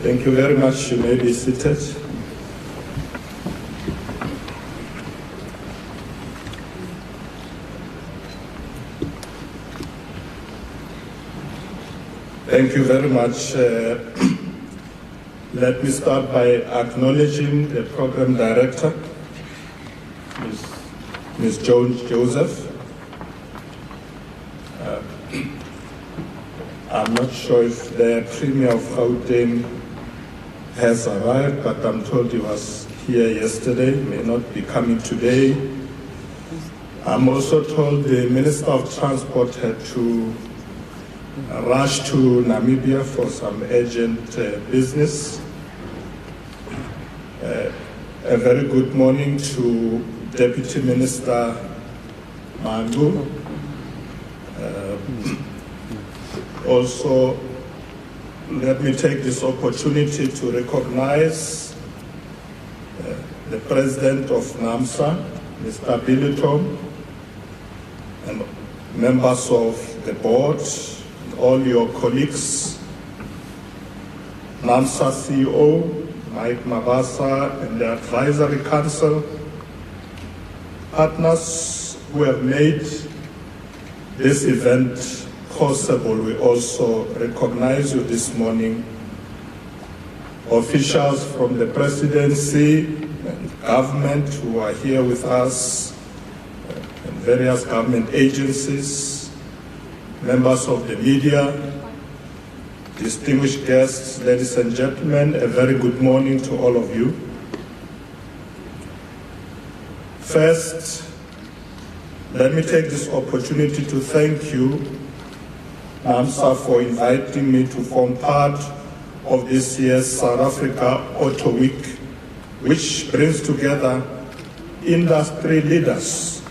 Thank you very much. You may be seated. Thank you very much. Let me start by acknowledging the program director, Ms. Jones Joseph. I'm not sure if the Premier of Gauteng has arrived, but I'm told he was here yesterday, may not be coming today. I'm also told the Minister of Transport had to rush to Namibia for some urgent business. A very good morning to Deputy Minister Mandu. Also, let me take this opportunity to recognize the President of NAMSA, Mr. Billy Tom, and members of the board, all your colleagues, NAMSA CEO, Mike Mabasa, and the Advisory Council, partners who have made this event possible. We also recognize you this morning, officials from the presidency and government who are here with us, and various government agencies, members of the media, distinguished guests, ladies and gentlemen, a very good morning to all of you. First, let me take this opportunity to thank you, NAMSA, for inviting me to form part of this year's South Africa Auto Week, which brings together industry leaders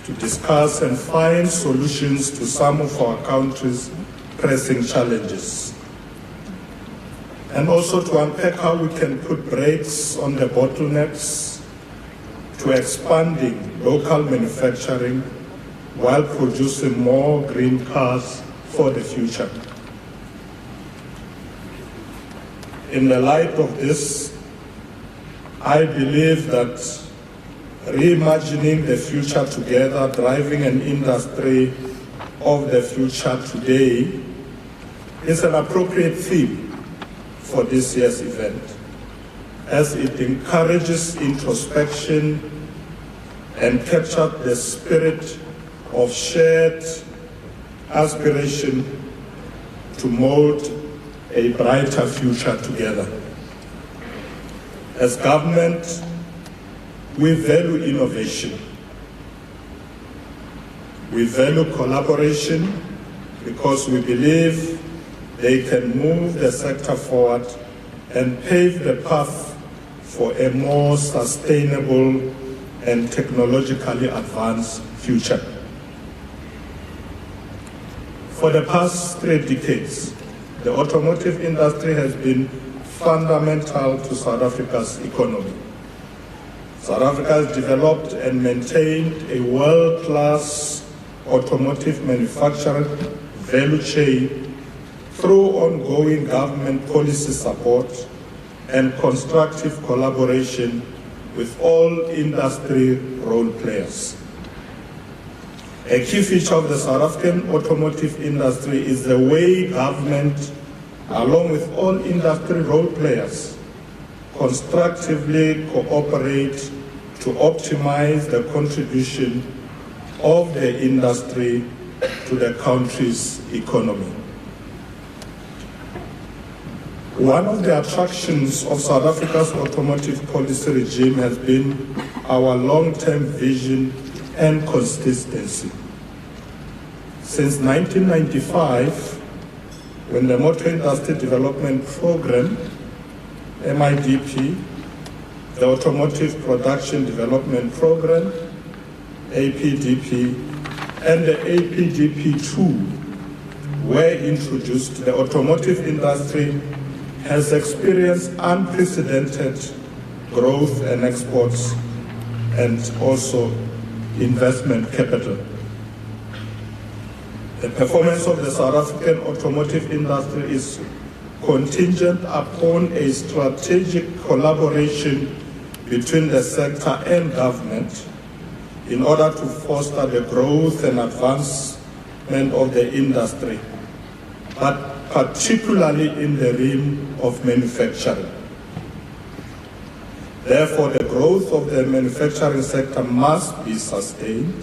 to discuss and find solutions to some of our country's pressing challenges, and also to unpack how we can put brakes on the bottlenecks to expanding local manufacturing while producing more green cars for the future. In the light of this, I believe that reimagining the future together, driving an industry of the future today, is an appropriate theme for this year's event, as it encourages introspection and captures the spirit of shared aspiration to mold a brighter future together. As government, we value innovation. We value collaboration because we believe they can move the sector forward and pave the path for a more sustainable and technologically advanced future. For the past 3 decades, the automotive industry has been fundamental to South Africa's economy. South Africa has developed and maintained a world-class automotive manufacturing value chain through ongoing government policy support and constructive collaboration with all industry role players. A key feature of the South African automotive industry is the way government, along with all industry role players, constructively cooperate to optimize the contribution of the industry to the country's economy. One of the attractions of South Africa's automotive policy regime has been our long-term vision and consistency. Since 1995, when the Motor Industry Development Program, MIDP, the Automotive Production Development Program, APDP, and the APDP2 were introduced, the automotive industry has experienced unprecedented growth and exports and also investment capital. The performance of the South African automotive industry is contingent upon a strategic collaboration between the sector and government in order to foster the growth and advancement of the industry, but particularly in the realm of manufacturing. Therefore, the growth of the manufacturing sector must be sustained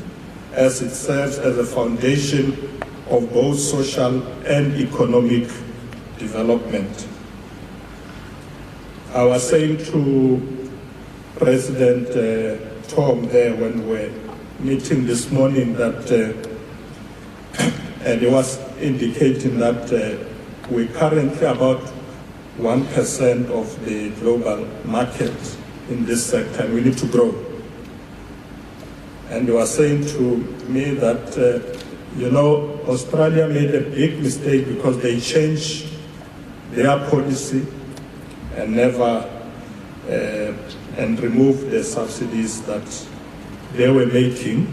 as it serves as a foundation of both social and economic development. I was saying to President Tom there when we were meeting this morning that, and he was indicating that we're currently about 1% of the global market in this sector, and we need to grow. And he was saying to me that, Australia made a big mistake because they changed their policy and never and removed the subsidies that they were making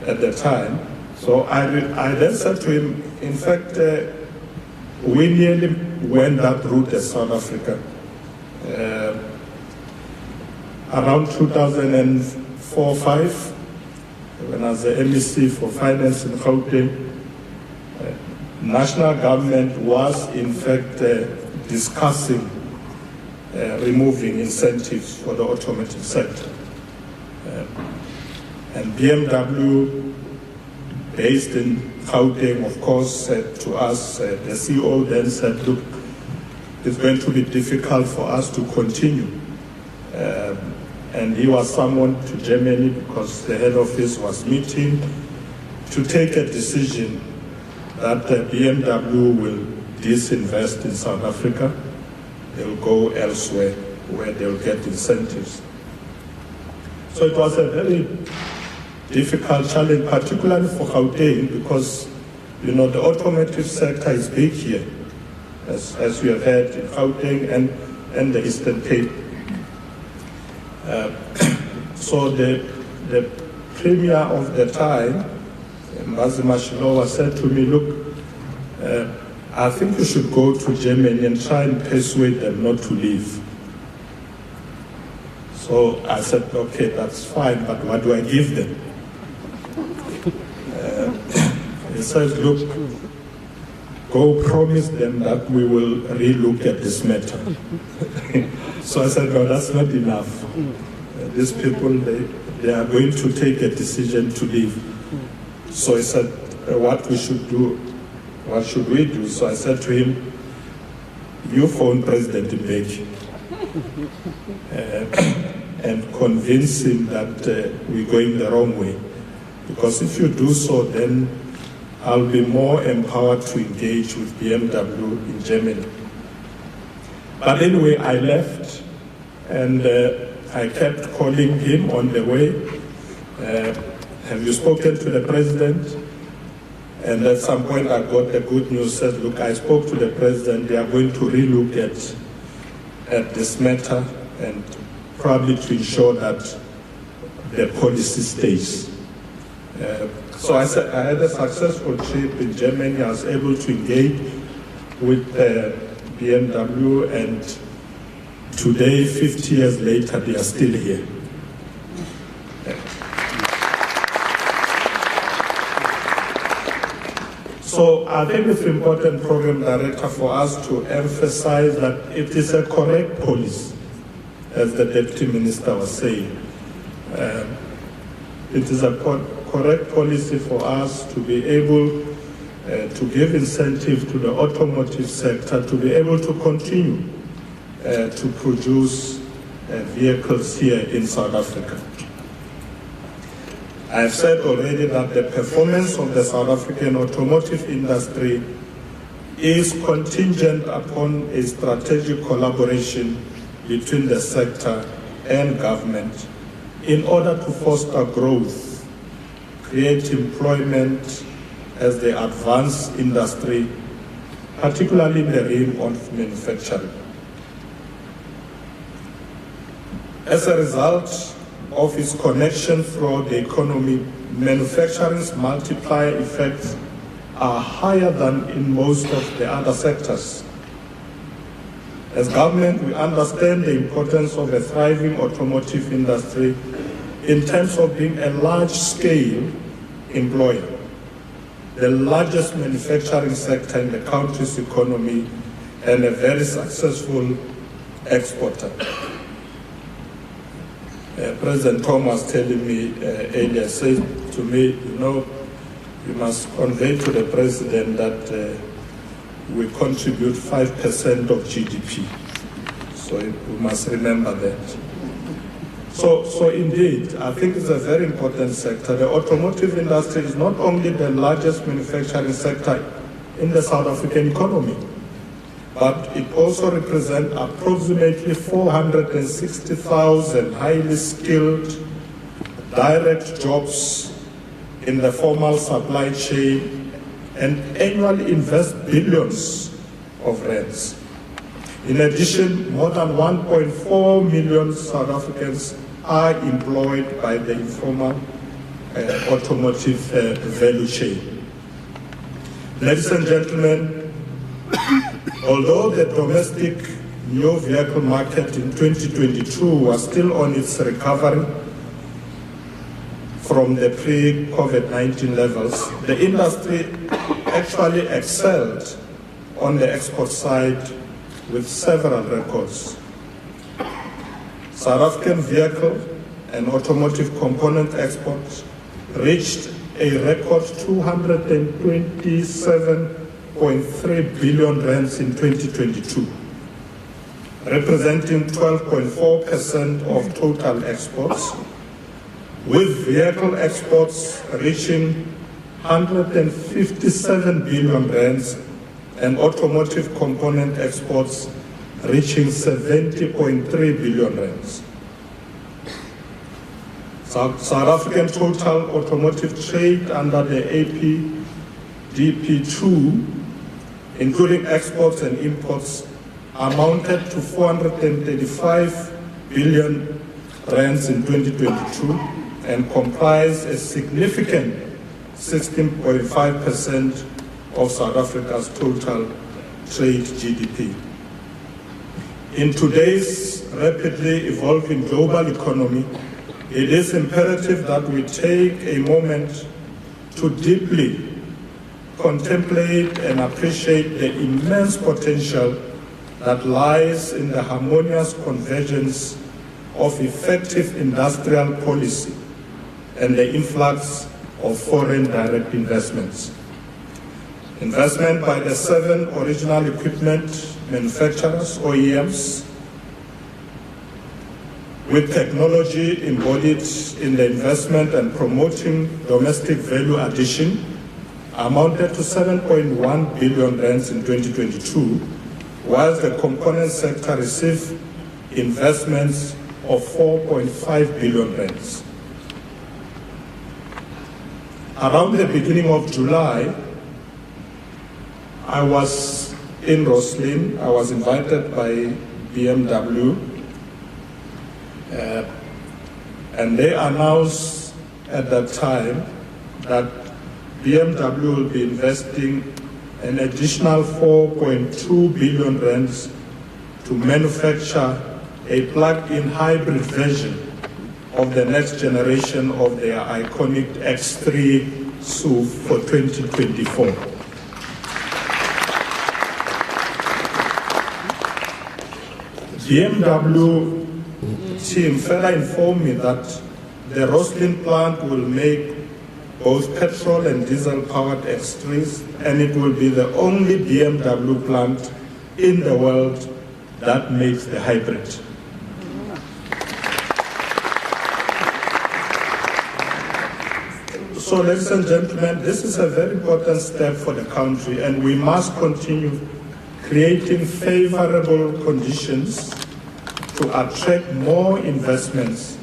at the time. So I then said to him, in fact, we nearly went that route as South Africa. Around 2004-05, when I was the MEC for Finance in Gauteng, national government was in fact discussing removing incentives for the automotive sector. And BMW, based in Gauteng, of course, said to us, the CEO then said, look, it's going to be difficult for us to continue. And he was summoned to Germany because the head office was meeting to take a decision that BMW will disinvest in South Africa. They'll go elsewhere where they'll get incentives. So it was a very difficult challenge, particularly for Gauteng, because the automotive sector is big here, as you have heard, in Gauteng and the Eastern Cape. So the premier of the time, Mr. Mashatile, said to me, look, I think you should go to Germany and try and persuade them not to leave. So I said, okay, that's fine, but what do I give them? He says, look, go promise them that we will relook at this matter. So I said, no, that's not enough. These people, they are going to take a decision to leave. So he said, what we should do, what should we do? So I said to him, you phone President Mbeki and convince him that we're going the wrong way. Because if you do so, then I'll be more empowered to engage with BMW in Germany. But anyway, I left and I kept calling him on the way. Have you spoken to the president? And at some point I got the good news, said, look, I spoke to the president, they are going to relook at this matter and probably to ensure that the policy stays. So I had a successful trip in Germany. I was able to engage with BMW, and today, 50 years later, they are still here. So I think it's important, Program Director, for us to emphasize that it is a correct policy, as the Deputy Minister was saying. It is a correct policy for us to be able to give incentive to the automotive sector to be able to continue to produce vehicles here in South Africa. I have said already that the performance of the South African automotive industry is contingent upon a strategic collaboration between the sector and government in order to foster growth, create employment as they advance industry, particularly in the realm of manufacturing. As a result of its connection throughout the economy, manufacturing's multiplier effects are higher than in most of the other sectors. As government, we understand the importance of a thriving automotive industry in terms of being a large-scale employer, the largest manufacturing sector in the country's economy, and a very successful exporter. President Paul was telling me earlier, said to me, you must convey to the President that we contribute 5% of GDP. So we must remember that. So indeed, I think it's a very important sector. The automotive industry is not only the largest manufacturing sector in the South African economy, but it also represents approximately 460,000 highly skilled direct jobs in the formal supply chain and annually invest billions of rands. In addition, more than 1.4 million South Africans are employed by the informal automotive value chain. Ladies and gentlemen, although the domestic new vehicle market in 2022 was still on its recovery from the pre-COVID-19 levels, the industry actually excelled on the export side with several records. South African vehicle and automotive component exports reached a record 227.3 billion rands in 2022, representing 12.4% of total exports, with vehicle exports reaching 157 billion rands and automotive component exports reaching 70.3 billion rands. South African total automotive trade under the APDP2, including exports and imports, amounted to 435 billion rands in 2022 and comprised a significant 16.5% of South Africa's total trade GDP. In today's rapidly evolving global economy, it is imperative that we take a moment to deeply contemplate and appreciate the immense potential that lies in the harmonious convergence of effective industrial policy and the influx of foreign direct investments. Investment by the 7 original equipment manufacturers, OEMs, with technology embodied in the investment and promoting domestic value addition, amounted to 7.1 billion rands in 2022, whilst the component sector received investments of 4.5 billion rands. Around the beginning of July, I was in Roslyn. I was invited by BMW, and they announced at that time that BMW will be investing an additional 4.2 billion rands to manufacture a plug-in hybrid version of the next generation of their iconic X3 SUV for 2024. BMW team further informed me that the Roslyn plant will make both petrol and diesel-powered X3s, and it will be the only BMW plant in the world that makes the hybrid. So, ladies and gentlemen, this is a very important step for the country, and we must continue creating favorable conditions to attract more investments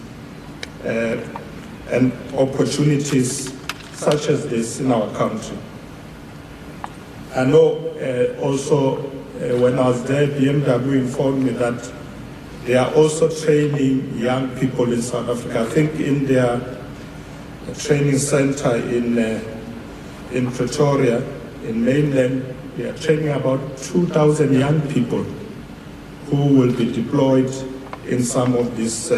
and opportunities such as this in our country. I know also when I was there, BMW informed me that they are also training young people in South Africa. I think in their training center in Pretoria, in mainland, they are training about 2,000 young people who will be deployed in some of these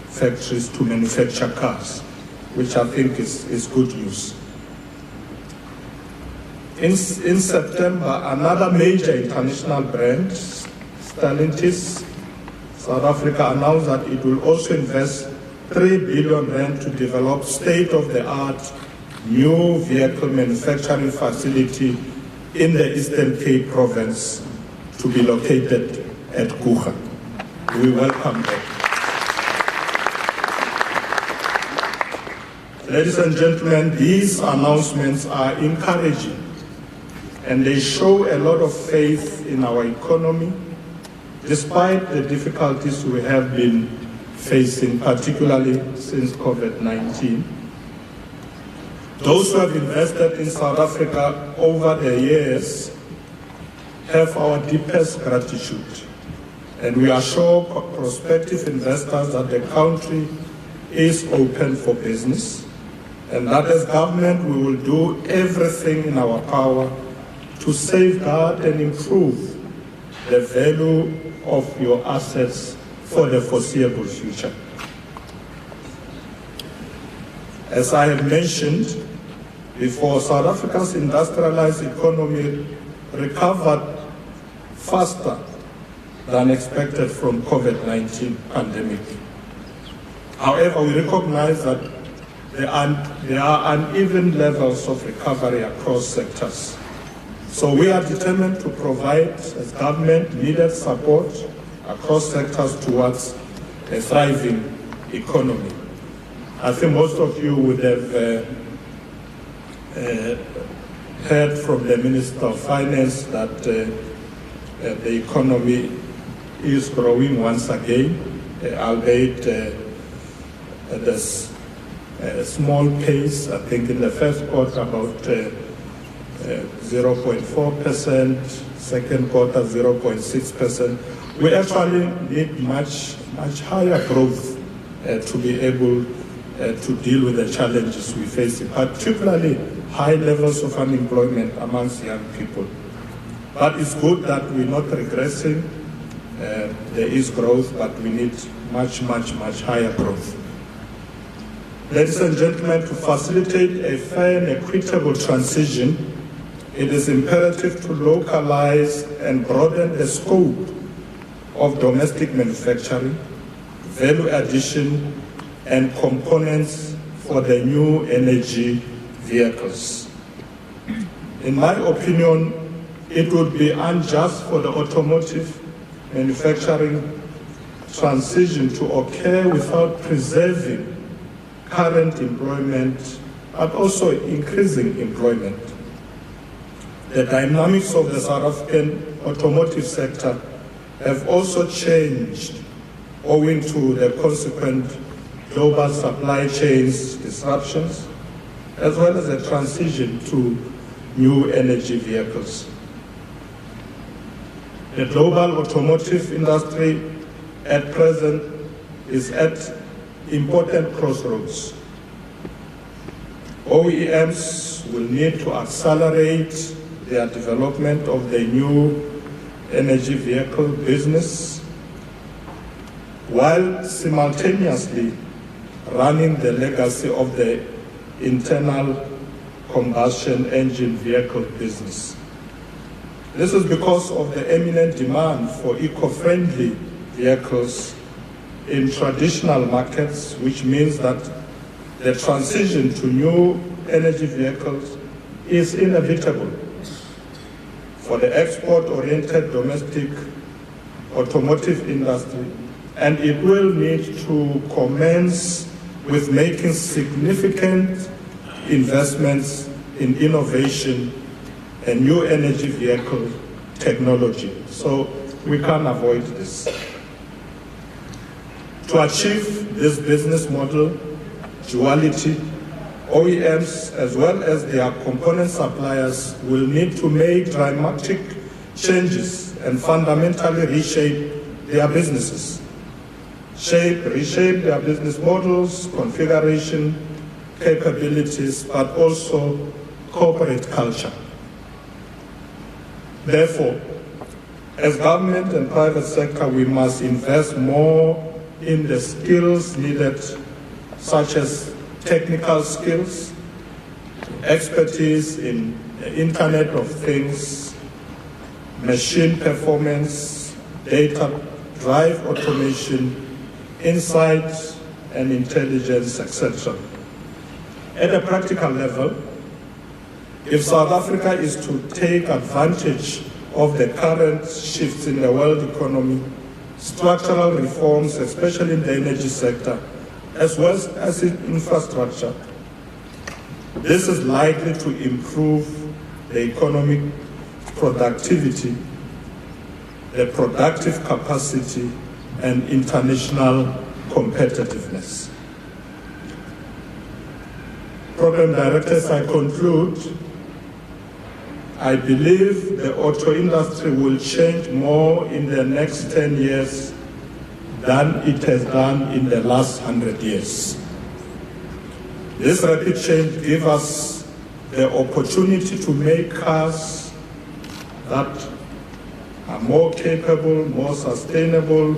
factories to manufacture cars, which I think is good news. In September, another major international brand, Stellantis, South Africa, announced that it will also invest 3 billion rand to develop state-of-the-art new vehicle manufacturing facility in the Eastern Cape province to be located at Guga. We welcome that. Ladies and gentlemen, these announcements are encouraging and they show a lot of faith in our economy, despite the difficulties we have been facing, particularly since COVID-19. Those who have invested in South Africa over the years have our deepest gratitude, and we assure prospective investors that the country is open for business, and that as government we will do everything in our power to safeguard and improve the value of your assets for the foreseeable future. As I have mentioned before, South Africa's industrialized economy recovered faster than expected from COVID-19 pandemic. However, we recognize that there are uneven levels of recovery across sectors. So we are determined to provide, as government, needed support across sectors towards a thriving economy. I think most of you would have heard from the Minister of Finance that the economy is growing once again, albeit at a small pace. I think in the first quarter about 0.4%, second quarter 0.6%. We actually need much higher growth to be able to deal with the challenges we face, particularly high levels of unemployment amongst young people. But it's good that we're not regressing. There is growth, but we need much higher growth. Ladies and gentlemen, to facilitate a fair and equitable transition, it is imperative to localize and broaden the scope of domestic manufacturing, value addition, and components for the new energy vehicles. In my opinion, it would be unjust for the automotive manufacturing transition to occur without preserving current employment, but also increasing employment. The dynamics of the South African automotive sector have also changed owing to the consequent global supply chains disruptions, as well as the transition to new energy vehicles. The global automotive industry at present is at important crossroads. OEMs will need to accelerate their development of the new energy vehicle business while simultaneously running the legacy of the internal combustion engine vehicle business. This is because of the eminent demand for eco-friendly vehicles in traditional markets, which means that the transition to new energy vehicles is inevitable for the export-oriented domestic automotive industry, and it will need to commence with making significant investments in innovation and new energy vehicle technology. So we can't avoid this. To achieve this business model duality, OEMs as well as their component suppliers will need to make dramatic changes and fundamentally reshape their businesses. Reshape their business models, configuration, capabilities, but also corporate culture. Therefore, As government and private sector, we must invest more in the skills needed, such as technical skills, expertise in the Internet of Things, machine performance, data, drive automation, insight and intelligence, etc. At a practical level, if South Africa is to take advantage of the current shifts in the world economy, structural reforms, especially in the energy sector, as well as in infrastructure, this is likely to improve the economic productivity, the productive capacity, and international competitiveness. Program Directors, I conclude, I believe the auto industry will change more in the next 10 years than it has done in the last 100 years. This rapid change gives us the opportunity to make cars that are more capable, more sustainable,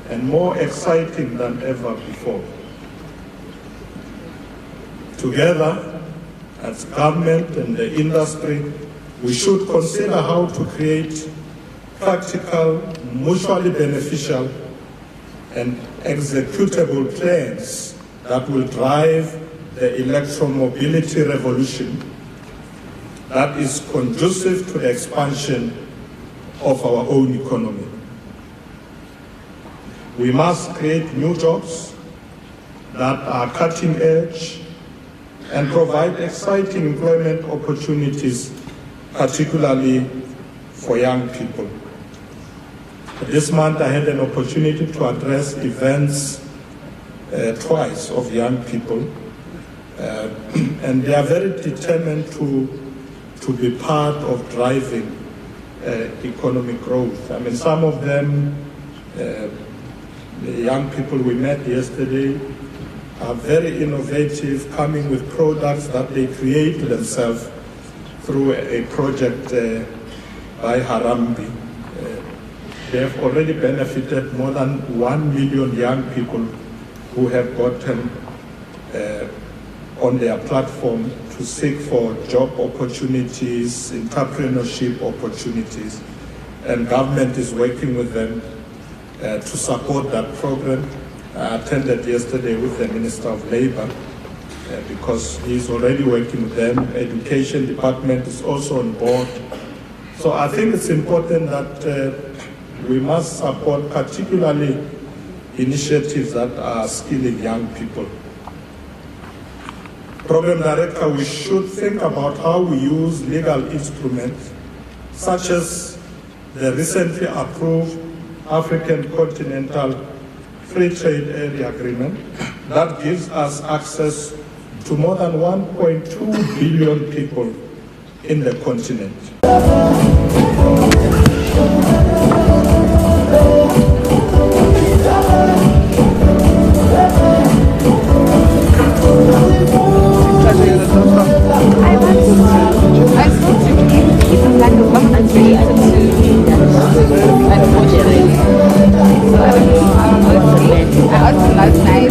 and more exciting than ever before. Together, as government and the industry, we should consider how to create practical, mutually beneficial, and executable plans that will drive the electromobility revolution that is conducive to the expansion of our own economy. We must create new jobs that are cutting edge and provide exciting employment opportunities, particularly for young people. This month I had an opportunity to address events twice of young people, and they are very determined to be part of driving economic growth. I mean, some of them, the young people we met yesterday, are very innovative, coming with products that they create themselves through a project by Harambee. They have already benefited more than 1 million young people who have gotten on their platform to seek for job opportunities, entrepreneurship opportunities, and government is working with them to support that program. I attended yesterday with the Minister of Labour because he's already working with them. Education department is also on board. So I think it's important that we must support particularly initiatives that are skilling young people. Program Director, we should think about how we use legal instruments such as the recently approved African Continental Free Trade Area Agreement that gives us access to more than 1.2 billion people in the continent. I spoke to him, he's like a bum and unfortunately. So I don't know, I asked him last night.